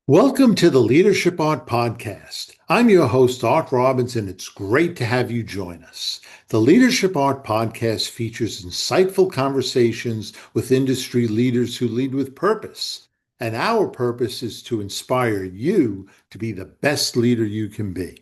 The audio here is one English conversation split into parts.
Welcome to the Leadership Art Podcast. I'm your host, Art Robbins, and it's great to have you join us. The Leadership Art Podcast features insightful conversations with industry leaders who lead with purpose. And our purpose is to inspire you to be the best leader you can be.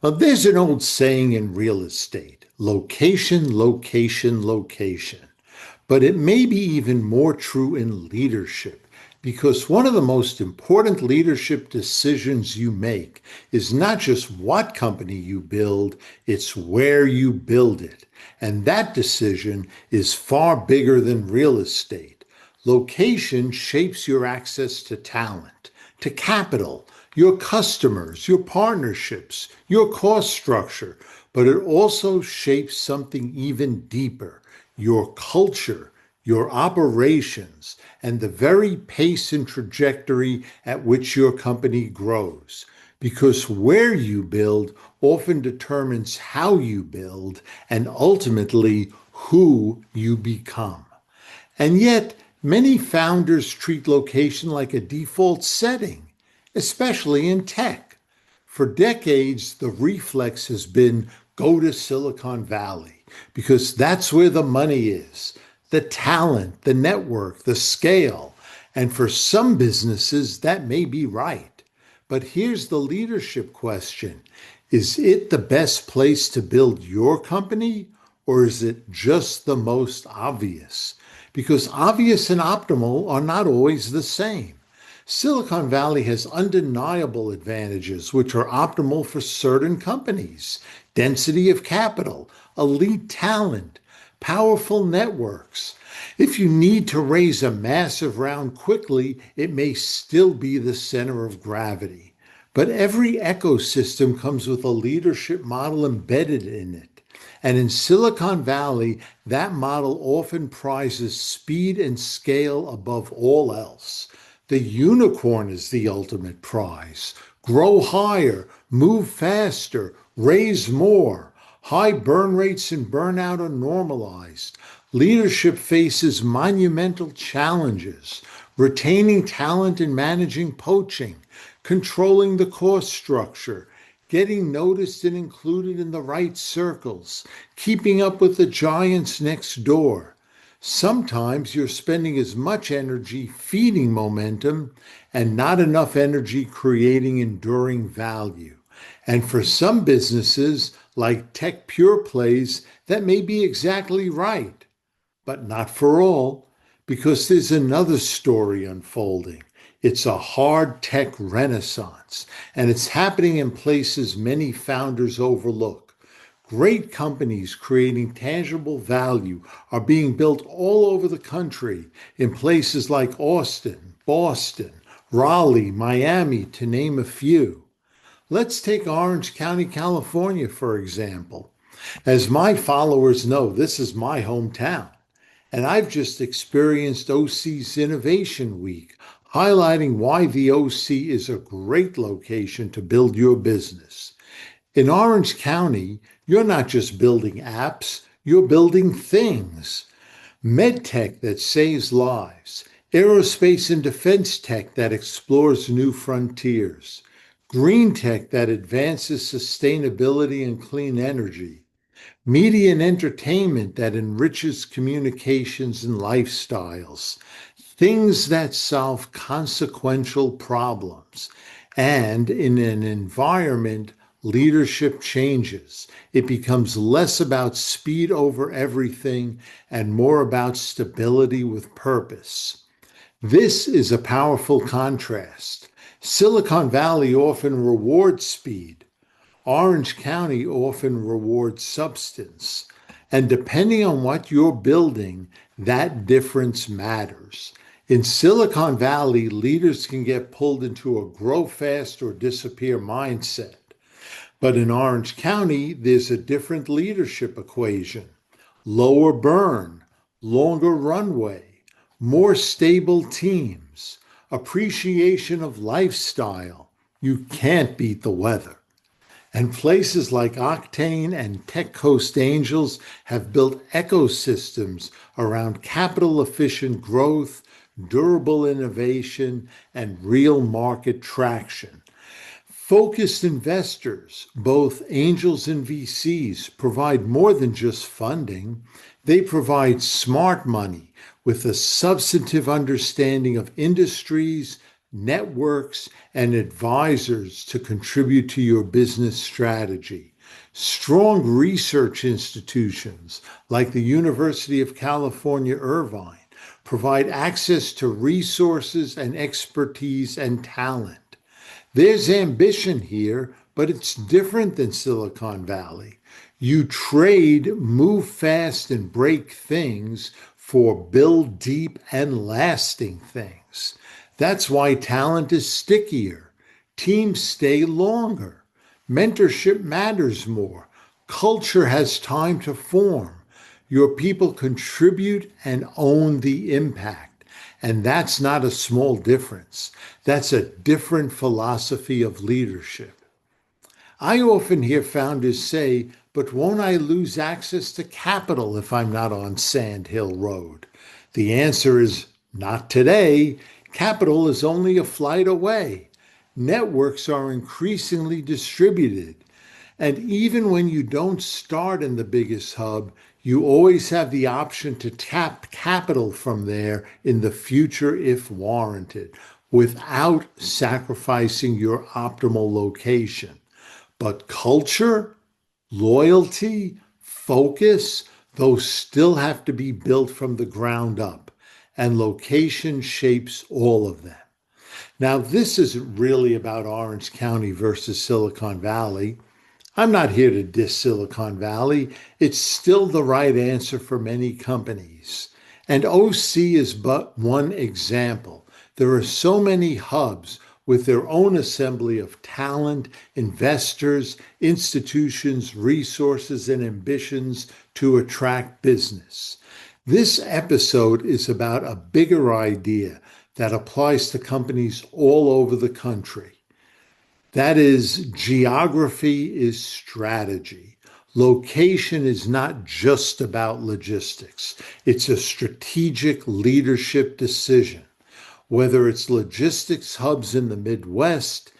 Well, there's an old saying in real estate, location, location, location. But it may be even more true in leadership because one of the most important leadership decisions you make is not just what company you build, it's where you build it. And that decision is far bigger than real estate. Location shapes your access to talent, to capital, your customers, your partnerships, your cost structure, but it also shapes something even deeper, your culture, your operations, and the very pace and trajectory at which your company grows. Because where you build often determines how you build and ultimately who you become. And yet, many founders treat location like a default setting, especially in tech. For decades, the reflex has been go to Silicon Valley because that's where the money is, the talent, the network, the scale. And for some businesses, that may be right. But here's the leadership question. Is it the best place to build your company, or is it just the most obvious? Because obvious and optimal are not always the same. Silicon Valley has undeniable advantages which are optimal for certain companies: density of capital, elite talent, powerful networks. If you need to raise a massive round quickly, it may still be the center of gravity. But every ecosystem comes with a leadership model embedded in it. And in Silicon Valley, that model often prizes speed and scale above all else. The unicorn is the ultimate prize. Grow higher, move faster, raise more. High burn rates and burnout are normalized. Leadership faces monumental challenges: retaining talent and managing poaching, controlling the cost structure, getting noticed and included in the right circles, keeping up with the giants next door. Sometimes you're spending as much energy feeding momentum and not enough energy creating enduring value. And for some businesses, like tech pure plays, that may be exactly right, but not for all, because there's another story unfolding. It's a hard tech renaissance, and it's happening in places many founders overlook. Great companies creating tangible value are being built all over the country in places like Austin, Boston, Raleigh, Miami, to name a few. Let's take Orange County, California, for example. As my followers know, this is my hometown, and I've just experienced OC's Innovation Week, highlighting why the OC is a great location to build your business. In Orange County, you're not just building apps, you're building things. MedTech that saves lives, aerospace and defense tech that explores new frontiers, green tech that advances sustainability and clean energy, media and entertainment that enriches communications and lifestyles, things that solve consequential problems. And in an environment, leadership changes. It becomes less about speed over everything and more about stability with purpose. This is a powerful contrast. Silicon Valley often rewards speed. Orange County often rewards substance. And depending on what you're building, that difference matters. In Silicon Valley, leaders can get pulled into a grow fast or disappear mindset. But in Orange County, there's a different leadership equation: lower burn, longer runway, more stable teams, appreciation of lifestyle. You can't beat the weather. And places like Octane and Tech Coast Angels have built ecosystems around capital efficient growth, durable innovation, and real market traction. Focused investors, both angels and VCs, provide more than just funding. They provide smart money with a substantive understanding of industries, networks, and advisors to contribute to your business strategy. Strong research institutions like the University of California, Irvine provide access to resources and expertise and talent. There's ambition here, but it's different than Silicon Valley. You trade move fast and break things for build deep and lasting things. That's why talent is stickier. Teams stay longer. Mentorship matters more. Culture has time to form. Your people contribute and own the impact. And that's not a small difference. That's a different philosophy of leadership. I often hear founders say, but won't I lose access to capital if I'm not on Sand Hill Road? The answer is not today. Capital is only a flight away. Networks are increasingly distributed. And even when you don't start in the biggest hub, you always have the option to tap capital from there in the future if warranted, without sacrificing your optimal location. But culture, loyalty, focus, those still have to be built from the ground up, and location shapes all of them. Now, this isn't really about Orange County versus Silicon Valley. I'm not here to diss Silicon Valley. It's still the right answer for many companies. And OC is but one example. There are so many hubs with their own assembly of talent, investors, institutions, resources, and ambitions to attract business. This episode is about a bigger idea that applies to companies all over the country. That is, geography is strategy. Location is not just about logistics. It's a strategic leadership decision. Whether it's logistics hubs in the Midwest,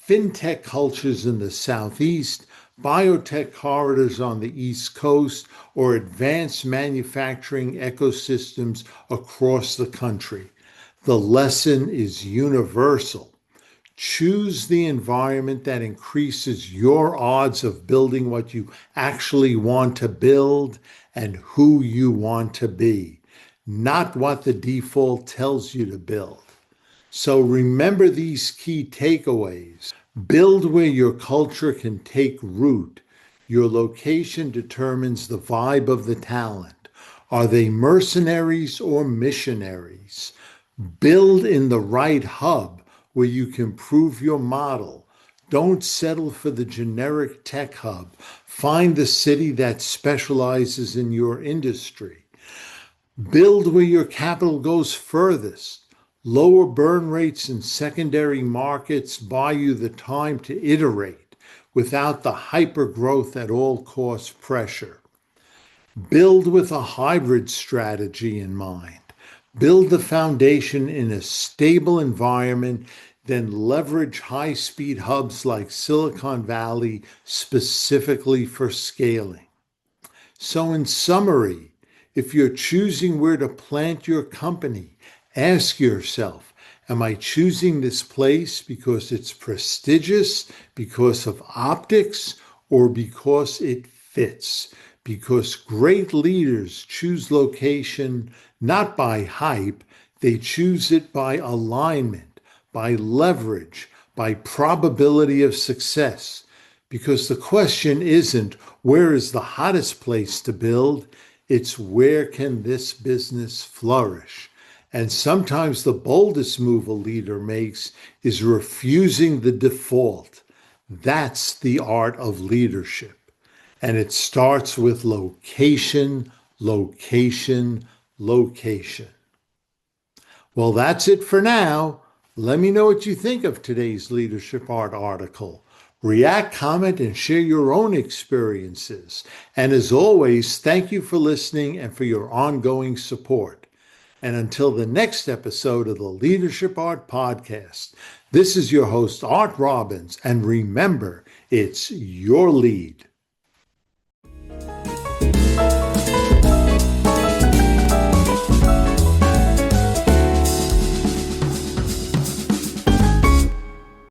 fintech cultures in the Southeast, biotech corridors on the East Coast, or advanced manufacturing ecosystems across the country, the lesson is universal. Choose the environment that increases your odds of building what you actually want to build and who you want to be, not what the default tells you to build. So remember these key takeaways. Build where your culture can take root. Your location determines the vibe of the talent. Are they mercenaries or missionaries? Build in the right hub where you can prove your model. Don't settle for the generic tech hub. Find the city that specializes in your industry. Build where your capital goes furthest. Lower burn rates in secondary markets buy you the time to iterate without the hyper-growth at all costs pressure. Build with a hybrid strategy in mind. Build the foundation in a stable environment, then leverage high-speed hubs like Silicon Valley specifically for scaling. So in summary, if you're choosing where to plant your company, ask yourself, am I choosing this place because it's prestigious, because of optics, or because it fits? Because great leaders choose location not by hype, they choose it by alignment, by leverage, by probability of success. Because the question isn't where is the hottest place to build, it's where can this business flourish? And sometimes the boldest move a leader makes is refusing the default. That's the art of leadership. And it starts with location, location, location. Well, that's it for now. Let me know what you think of today's Leadership Art article. React, comment, and share your own experiences. And as always, thank you for listening and for your ongoing support. And until the next episode of the Leadership Art Podcast, this is your host, Art Robbins. And remember, it's your lead.